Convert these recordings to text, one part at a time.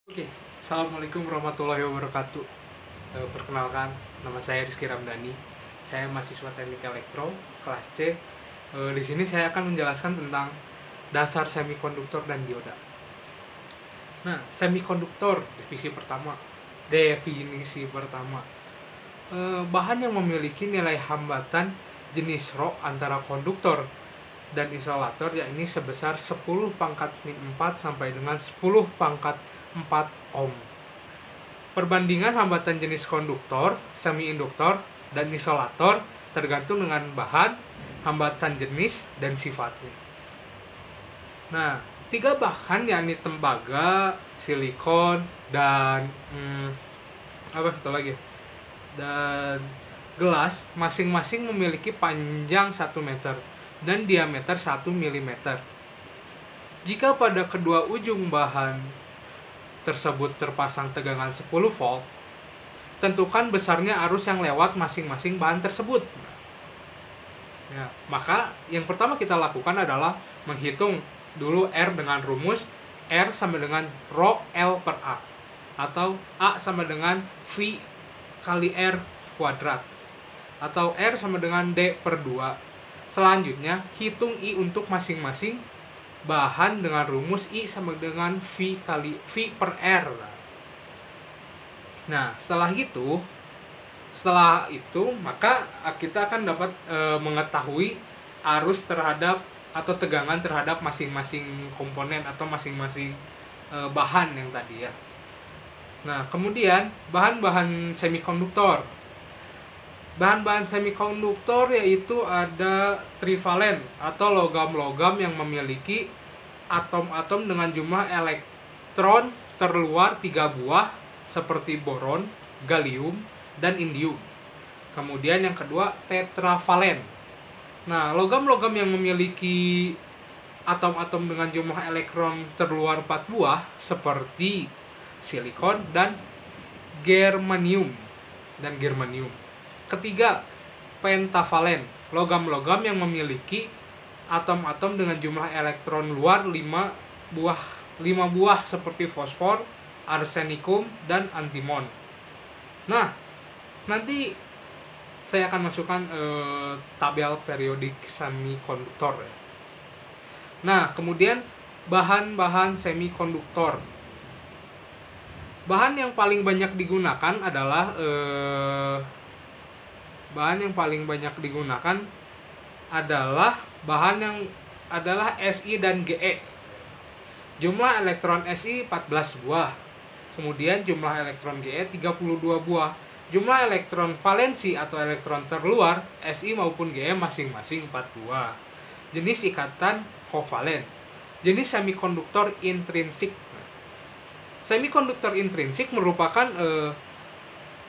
Oke, Assalamualaikum warahmatullahi wabarakatuh. Perkenalkan, nama saya Rizky Ramdhani. Saya mahasiswa Teknik Elektro kelas C. Di sini saya akan menjelaskan tentang dasar semikonduktor dan dioda. Nah, semikonduktor definisi pertama. Bahan yang memiliki nilai hambatan jenis Rho antara konduktor dan isolator yakni sebesar 10 pangkat min 4 sampai dengan 10 pangkat 4 ohm. Perbandingan hambatan jenis konduktor, semiinduktor, dan isolator tergantung dengan bahan, hambatan jenis, dan sifatnya. Nah, tiga bahan yakni tembaga, silikon, dan dan gelas masing-masing memiliki panjang 1 meter dan diameter 1 mm. Jika pada kedua ujung bahan tersebut terpasang tegangan 10 volt, tentukan besarnya arus yang lewat masing-masing bahan tersebut. Ya, maka yang pertama kita lakukan adalah menghitung dulu R dengan rumus R sama dengan Rho L per A, atau A sama dengan V kali R kuadrat, atau R sama dengan D per 2. Selanjutnya, hitung I untuk masing-masing bahan dengan rumus I sama dengan V kali V per R. Nah, setelah itu maka kita akan dapat mengetahui arus terhadap atau tegangan terhadap masing-masing komponen atau masing-masing bahan yang tadi ya. Nah, kemudian bahan-bahan semikonduktor. Bahan-bahan semikonduktor yaitu ada trivalen atau logam-logam yang memiliki atom-atom dengan jumlah elektron terluar 3 buah seperti boron, gallium, dan indium. Kemudian yang kedua tetravalen. Nah, logam-logam yang memiliki atom-atom dengan jumlah elektron terluar 4 buah seperti silikon dan germanium. Ketiga, pentavalen, logam-logam yang memiliki atom-atom dengan jumlah elektron luar 5 buah seperti fosfor, arsenikum, dan antimon. Nah, nanti saya akan masukkan tabel periodik semikonduktor. Nah, kemudian bahan-bahan semikonduktor. Bahan yang paling banyak digunakan adalah Si dan Ge. Jumlah elektron Si 14 buah. Kemudian jumlah elektron Ge 32 buah. Jumlah elektron valensi atau elektron terluar Si maupun Ge masing-masing 4 buah. Jenis ikatan kovalen. Jenis semikonduktor intrinsik. Semikonduktor intrinsik merupakan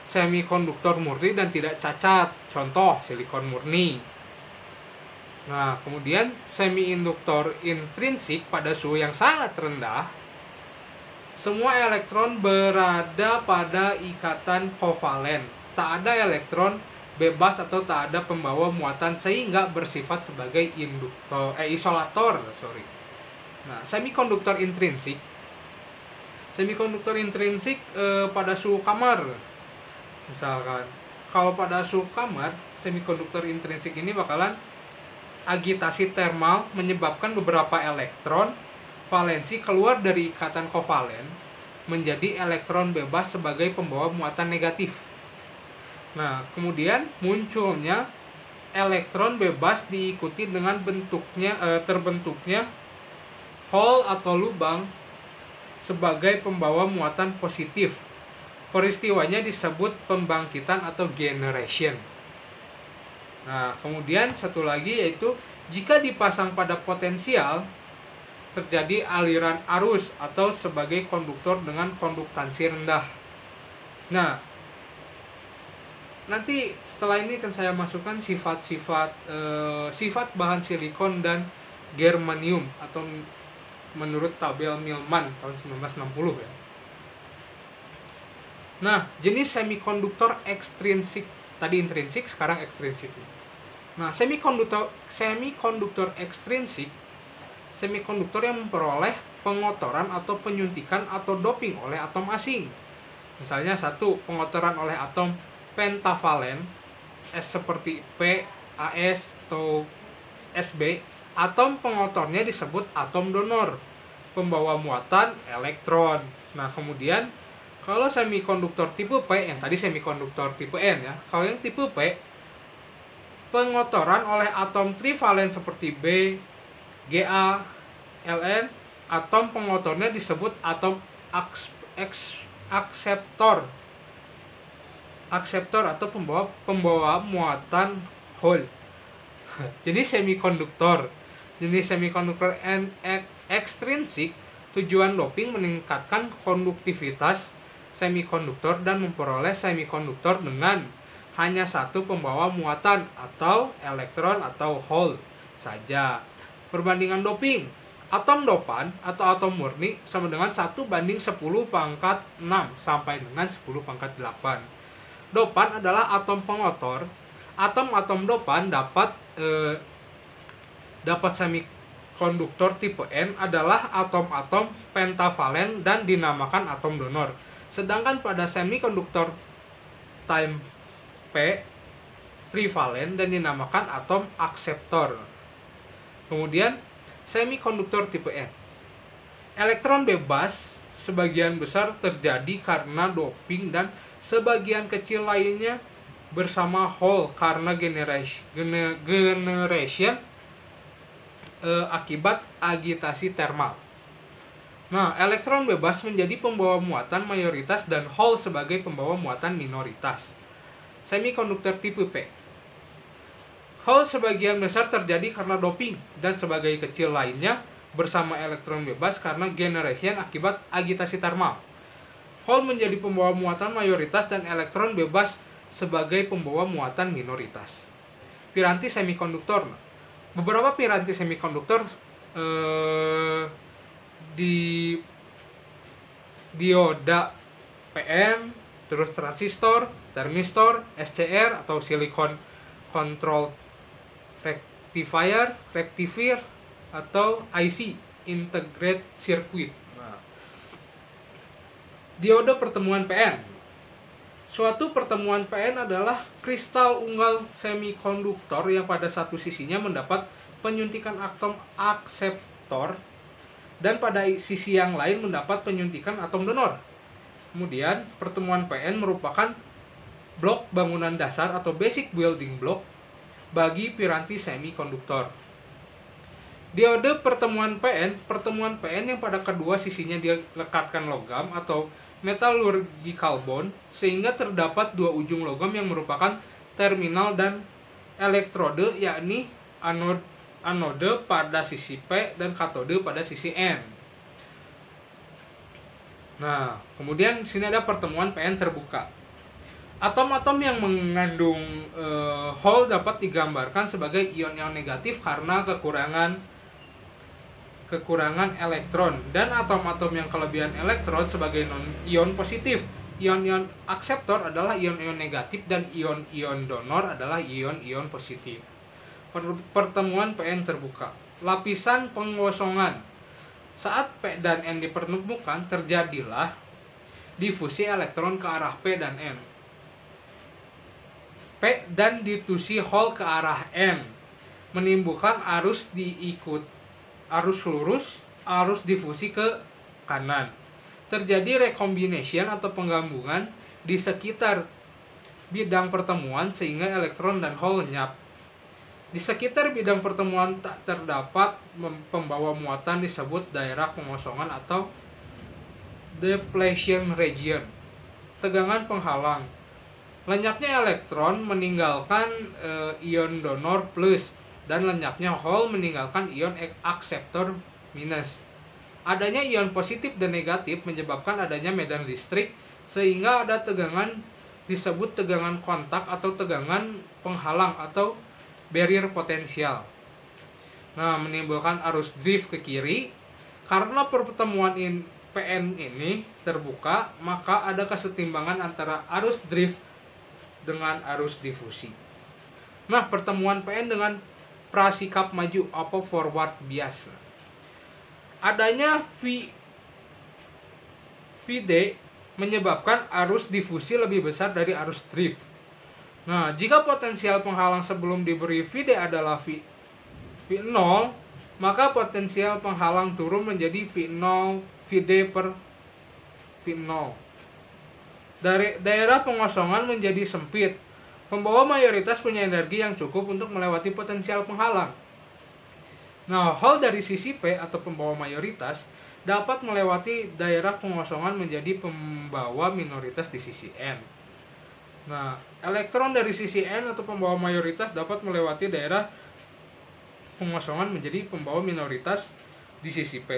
semikonduktor murni dan tidak cacat. Contoh, silikon murni. Nah, kemudian semiinduktor intrinsik pada suhu yang sangat rendah, semua elektron berada pada ikatan kovalen. Tak ada elektron bebas atau tak ada pembawa muatan sehingga bersifat sebagai isolator. Nah, semikonduktor intrinsik pada suhu kamar. Misalkan, kalau pada suhu kamar, semikonduktor intrinsik ini bakalan agitasi termal menyebabkan beberapa elektron valensi keluar dari ikatan kovalen menjadi elektron bebas sebagai pembawa muatan negatif. Nah, kemudian munculnya elektron bebas diikuti dengan terbentuknya hole atau lubang sebagai pembawa muatan positif. Peristiwanya disebut pembangkitan atau generation. Nah, kemudian satu lagi yaitu jika dipasang pada potensial terjadi aliran arus atau sebagai konduktor dengan konduktansi rendah. Nah, nanti setelah ini akan saya masukkan sifat bahan silikon dan germanium atau menurut tabel Millman tahun 1960 ya. Nah, jenis semikonduktor ekstrinsik, tadi intrinsik, sekarang ekstrinsik. Nah, semikonduktor ekstrinsik, semikonduktor yang memperoleh pengotoran atau penyuntikan atau doping oleh atom asing. Misalnya satu, pengotoran oleh atom pentavalen, S seperti P, AS, atau SB. Atom pengotornya disebut atom donor, pembawa muatan elektron. Nah, kemudian kalau semikonduktor tipe P, yang tadi semikonduktor tipe N ya. Kalau yang tipe P, pengotoran oleh atom trivalen seperti B, Ga, Ln. Atom pengotornya disebut atom akseptor. Akseptor atau pembawa muatan Hall. Jadi semikonduktor. Jenis semikonduktor ekstrinsik, tujuan doping meningkatkan konduktivitas semikonduktor dan memperoleh semikonduktor dengan hanya satu pembawa muatan atau elektron atau hole saja. Perbandingan doping, atom dopan atau atom murni sama dengan 1:10⁻⁶ sampai dengan 10⁻⁸. Dopan adalah atom pengotor. Atom-atom dopan dapat semikonduktor tipe N adalah atom-atom pentavalen dan dinamakan atom donor. Sedangkan pada semikonduktor type P, trivalen dan dinamakan atom akseptor. Kemudian semikonduktor tipe N. Elektron bebas sebagian besar terjadi karena doping dan sebagian kecil lainnya bersama hole karena generation akibat agitasi termal. Nah, elektron bebas menjadi pembawa muatan mayoritas dan hole sebagai pembawa muatan minoritas. Semikonduktor tipe P. Hole sebagian besar terjadi karena doping dan sebagai kecil lainnya bersama elektron bebas karena generation akibat agitasi termal. Hole menjadi pembawa muatan mayoritas dan elektron bebas sebagai pembawa muatan minoritas. Piranti semikonduktor. Beberapa piranti semikonduktor di dioda PN, terus transistor, termistor, SCR atau silicon control rectifier atau IC, integrated circuit. Nah, diode pertemuan PN. Suatu pertemuan PN adalah kristal unggal semikonduktor yang pada satu sisinya mendapat penyuntikan atom akseptor dan pada sisi yang lain mendapat penyuntikan atom donor. Kemudian, pertemuan PN merupakan blok bangunan dasar atau basic building block bagi piranti semikonduktor. Diode pertemuan PN yang pada kedua sisinya dilekatkan logam atau metallurgical bond sehingga terdapat dua ujung logam yang merupakan terminal dan elektrode, yakni anode pada sisi P dan katode pada sisi N. Nah, kemudian di sini ada pertemuan PN terbuka. Atom-atom yang mengandung hole dapat digambarkan sebagai ion-ion negatif karena kekurangan elektron, dan atom-atom yang kelebihan elektron sebagai ion positif. Ion-ion akseptor adalah ion-ion negatif dan ion-ion donor adalah ion-ion positif. Pertemuan PN terbuka. Lapisan pengosongan. Saat P dan N dipertemukan, terjadilah difusi elektron ke arah P dan N. P dan ditusi hole ke arah N, menimbulkan arus lurus, arus difusi ke kanan. Terjadi recombination atau penggabungan di sekitar bidang pertemuan sehingga elektron dan hole lenyap. Di sekitar bidang pertemuan tak terdapat pembawa muatan disebut daerah pengosongan atau depletion region. Tegangan penghalang. Lenyapnya elektron meninggalkan ion donor plus dan lenyapnya hole meninggalkan ion akseptor minus. Adanya ion positif dan negatif menyebabkan adanya medan listrik sehingga ada tegangan disebut tegangan kontak atau tegangan penghalang atau barrier potensial. Nah, menimbulkan arus drift ke kiri. Karena pertemuan PN ini terbuka, maka ada kesetimbangan antara arus drift dengan arus difusi. Nah, pertemuan PN dengan prasikap maju atau forward bias. Adanya VD menyebabkan arus difusi lebih besar dari arus drift. Nah, jika potensial penghalang sebelum diberi VD adalah V0, maka potensial penghalang turun menjadi V0 VD per V0. Dari daerah pengosongan menjadi sempit. Pembawa mayoritas punya energi yang cukup untuk melewati potensial penghalang. Nah, hal dari sisi P atau pembawa mayoritas dapat melewati daerah pengosongan menjadi pembawa minoritas di sisi N. Nah, elektron dari sisi N atau pembawa mayoritas dapat melewati daerah pengosongan menjadi pembawa minoritas di sisi P.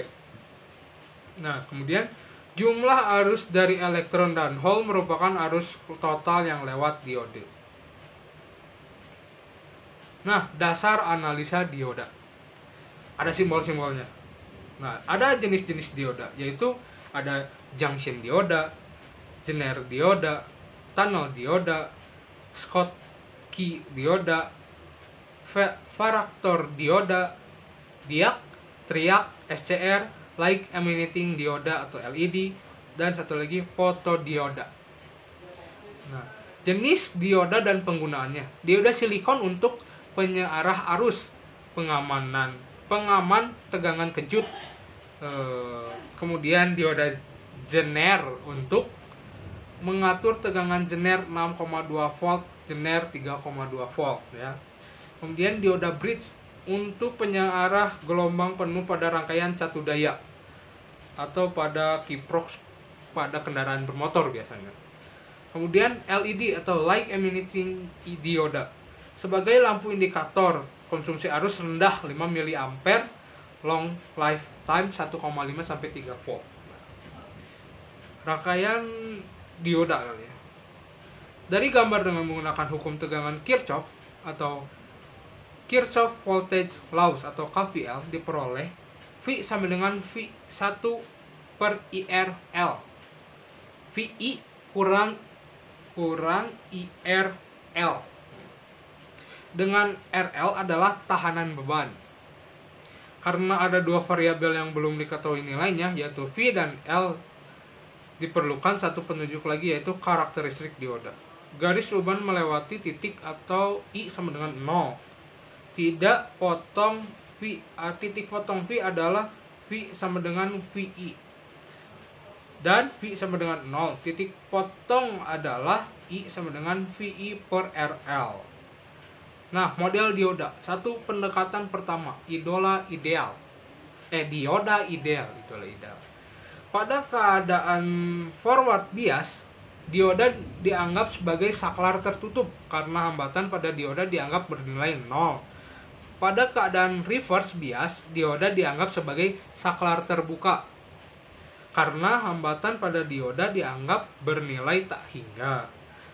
Nah, kemudian jumlah arus dari elektron dan hole merupakan arus total yang lewat diode. Nah, dasar analisa dioda. Ada simbol-simbolnya. Nah, ada jenis-jenis dioda, yaitu ada junction dioda, Zener dioda, tunnel dioda, Schottky dioda, varaktor dioda, diak, triak, SCR, light emitting dioda atau LED, dan satu lagi fotodioda. Nah, jenis dioda dan penggunaannya. Dioda silikon untuk penyearah arus, pengaman tegangan kejut. Kemudian dioda Zener untuk mengatur tegangan Zener 6,2 volt, Zener 3,2 volt ya. Kemudian dioda bridge untuk penyearah gelombang penuh pada rangkaian catu daya atau pada kiprok pada kendaraan bermotor biasanya. Kemudian LED atau light emitting dioda sebagai lampu indikator konsumsi arus rendah 5 mA, long lifetime 1,5 sampai 3 volt. Rangkaian dioda kali ya. Dari gambar dengan menggunakan hukum tegangan Kirchhoff atau Kirchhoff Voltage Laws atau KVL diperoleh V sama dengan V1 per IRL. VI kurang IRL. Dengan RL adalah tahanan beban. Karena ada dua variabel yang belum diketahui nilainya, yaitu V dan L, diperlukan satu penunjuk lagi, yaitu karakteristik dioda. Garis beban melewati titik atau I sama dengan 0. Tidak potong V. Titik potong V adalah V sama dengan VI. Dan V sama dengan 0. Titik potong adalah I sama dengan VI per RL. Nah, model dioda. Satu pendekatan pertama, dioda ideal. Pada keadaan forward bias, dioda dianggap sebagai saklar tertutup karena hambatan pada dioda dianggap bernilai 0. Pada keadaan reverse bias, dioda dianggap sebagai saklar terbuka karena hambatan pada dioda dianggap bernilai tak hingga.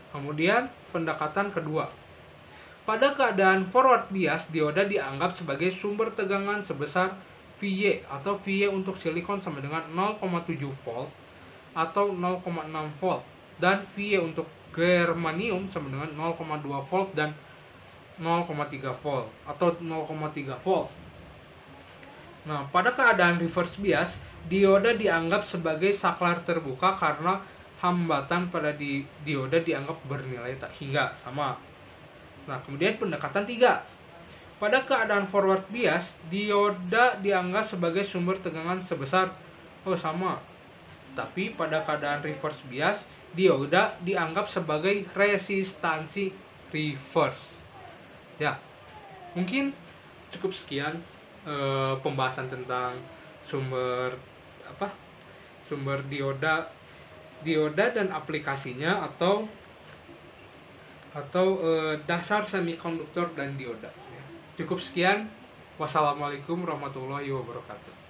Kemudian pendekatan kedua. Pada keadaan forward bias, dioda dianggap sebagai sumber tegangan sebesar VY atau VY untuk silikon sama dengan 0,7 volt atau 0,6 volt dan VY untuk germanium sama dengan 0,2 volt dan 0,3 volt atau 0,3 volt. Nah, pada keadaan reverse bias, dioda dianggap sebagai saklar terbuka karena hambatan pada dioda dianggap bernilai tak hingga, sama. Nah, kemudian pendekatan 3. Pada keadaan forward bias, dioda dianggap sebagai sumber tegangan sebesar sama. Tapi pada keadaan reverse bias, dioda dianggap sebagai resistansi reverse. Ya, mungkin cukup sekian pembahasan tentang sumber dioda dan aplikasinya atau dasar semikonduktor dan dioda. Cukup sekian. Wassalamualaikum warahmatullahi wabarakatuh.